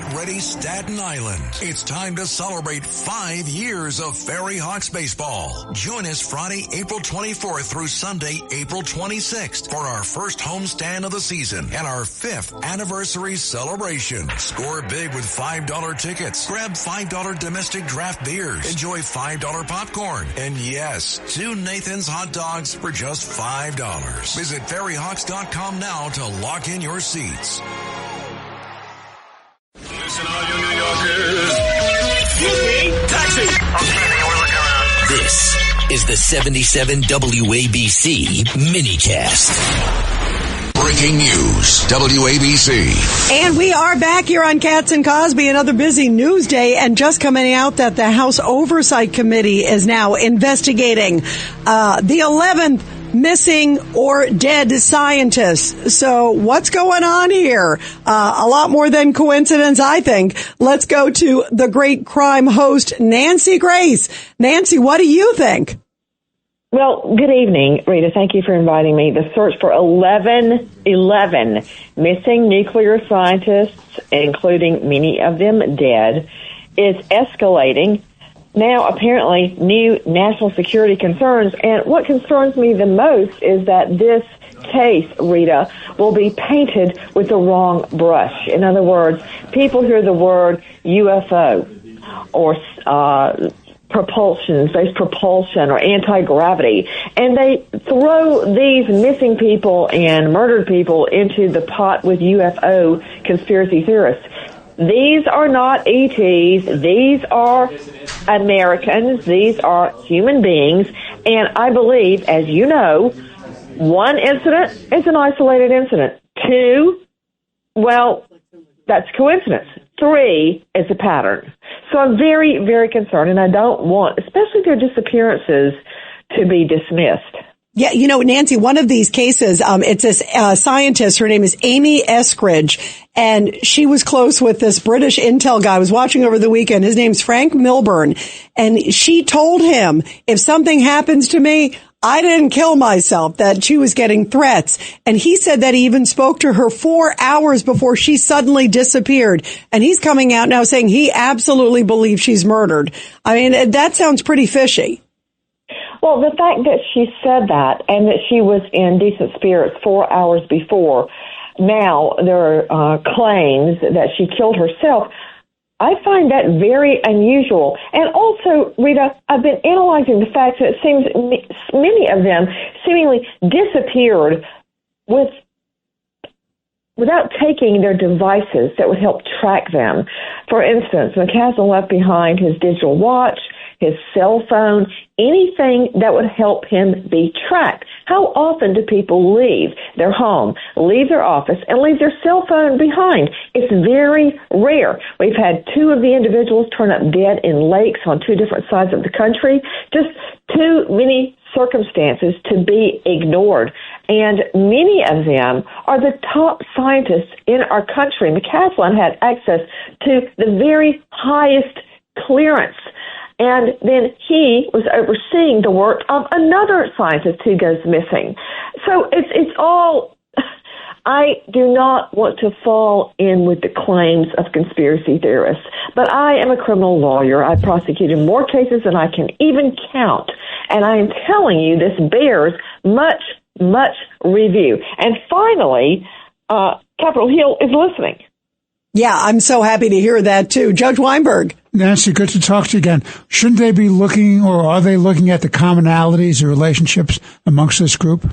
Get ready, Staten Island. It's time to celebrate 5 years of Ferry Hawks baseball. Join us Friday, April 24th through Sunday, April 26th for our first homestand of the season and our 5th anniversary celebration. Score big with $5 tickets. Grab $5 domestic draft beers. Enjoy $5 popcorn. And yes, 2 Nathan's hot dogs for just $5. Visit ferryhawks.com now to lock in your seats. Listen, all you New Yorkers. Excuse me, taxi. Okay, we're looking around. This is the 77 WABC minicast. Breaking news, WABC. And we are back here on Katz and Cosby, another busy news day, and just coming out that the House Oversight Committee is now investigating the 11th missing or dead scientists. So what's going on here? A lot more than coincidence, I think. Let's go to the great crime host, Nancy Grace. Nancy, what do you think? Well, good evening, Rita. Thank you for inviting me. The search for 11 missing nuclear scientists, including many of them dead, is escalating. Now, apparently, new national security concerns. And what concerns me the most is that this case, Rita, will be painted with the wrong brush. In other words, people hear the word UFO or space propulsion or anti-gravity, and they throw these missing people and murdered people into the pot with UFO conspiracy theorists. These are not ETs. These are Americans. These are human beings. And I believe, as you know, one incident is an isolated incident. 2, well, that's coincidence. 3 is a pattern. So I'm very, very concerned, and I don't want, especially their disappearances, to be dismissed. Yeah, you know, Nancy, one of these cases, it's this scientist. Her name is Amy Eskridge, and she was close with this British intel guy. I was watching over the weekend. His name's Frank Milburn, and she told him, if something happens to me, I didn't kill myself, that she was getting threats. And he said that he even spoke to her 4 hours before she suddenly disappeared. And he's coming out now saying he absolutely believes she's murdered. I mean, that sounds pretty fishy. Well, the fact that she said that and that she was in decent spirits 4 hours before, now there are claims that she killed herself, I find that very unusual. And also, Rita, I've been analyzing the fact that it seems many of them seemingly disappeared without taking their devices that would help track them. For instance, McCaslin left behind his digital watch, his cell phone, anything that would help him be tracked. How often do people leave their home, leave their office, and leave their cell phone behind? It's very rare. We've had 2 of the individuals turn up dead in lakes on 2 different sides of the country. Just too many circumstances to be ignored. And many of them are the top scientists in our country. McCaslin had access to the very highest clearance. And then he was overseeing the work of another scientist who goes missing. So it's all, I do not want to fall in with the claims of conspiracy theorists, but I am a criminal lawyer. I prosecuted more cases than I can even count. And I am telling you, this bears much, much review. And finally, Capitol Hill is listening. Yeah, I'm so happy to hear that, too. Judge Weinberg. Nancy, good to talk to you again. Shouldn't they be looking, or are they looking at the commonalities or relationships amongst this group?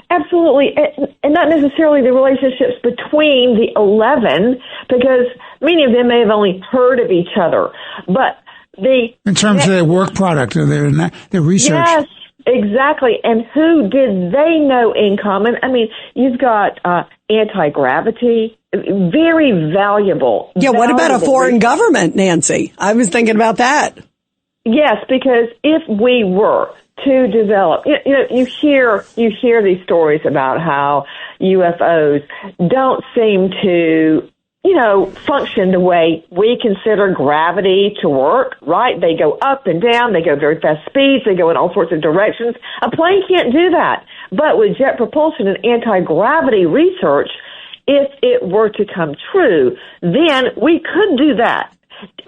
Absolutely, and not necessarily the relationships between the 11, because many of them may have only heard of each other. But in terms of their work product or their research. Yes, exactly. And who did they know in common? I mean, you've got anti-gravity. Very valuable. Yeah, what about a foreign government, Nancy? I was thinking about that. Yes, because if we were to develop, you hear these stories about how UFOs don't seem to, function the way we consider gravity to work, right? They go up and down, they go very fast speeds, they go in all sorts of directions. A plane can't do that. But with jet propulsion and anti-gravity research, if it were to come true, then we could do that.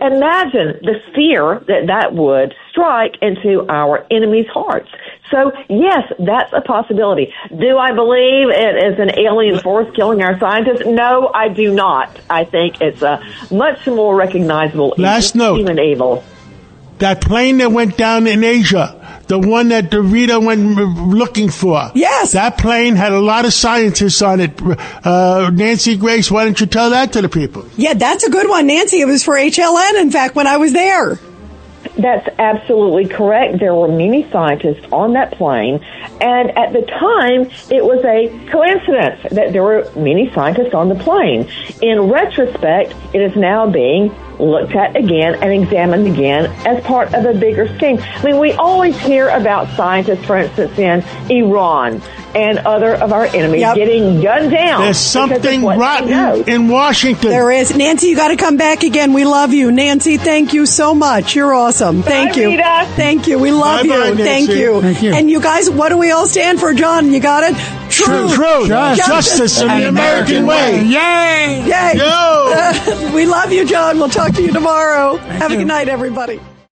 Imagine the fear that would strike into our enemies' hearts. So, yes, that's a possibility. Do I believe it is an alien force killing our scientists? No, I do not. I think it's a much more recognizable human evil. That plane that went down in Asia, the one that Dorita went looking for. Yes. That plane had a lot of scientists on it. Nancy Grace, why don't you tell that to the people? Yeah, that's a good one, Nancy. It was for HLN, in fact, when I was there. That's absolutely correct. There were many scientists on that plane, and at the time, it was a coincidence that there were many scientists on the plane. In retrospect, it is now being looked at again and examined again as part of a bigger scheme. I mean, we always hear about scientists, for instance, in Iran and other of our enemies getting gunned down. There's something rotten in Washington. There is. Nancy, you got to come back again. We love you. Nancy, thank you so much. You're awesome. Thank you. Rita. Thank you. We love you. Nancy. Thank you. Thank you. And you guys, what do we all stand for, John? You got it? Truth. Justice in the American way. Yay! Yay! Yo! We love you, John. We'll talk to you tomorrow. Have a good night, everybody.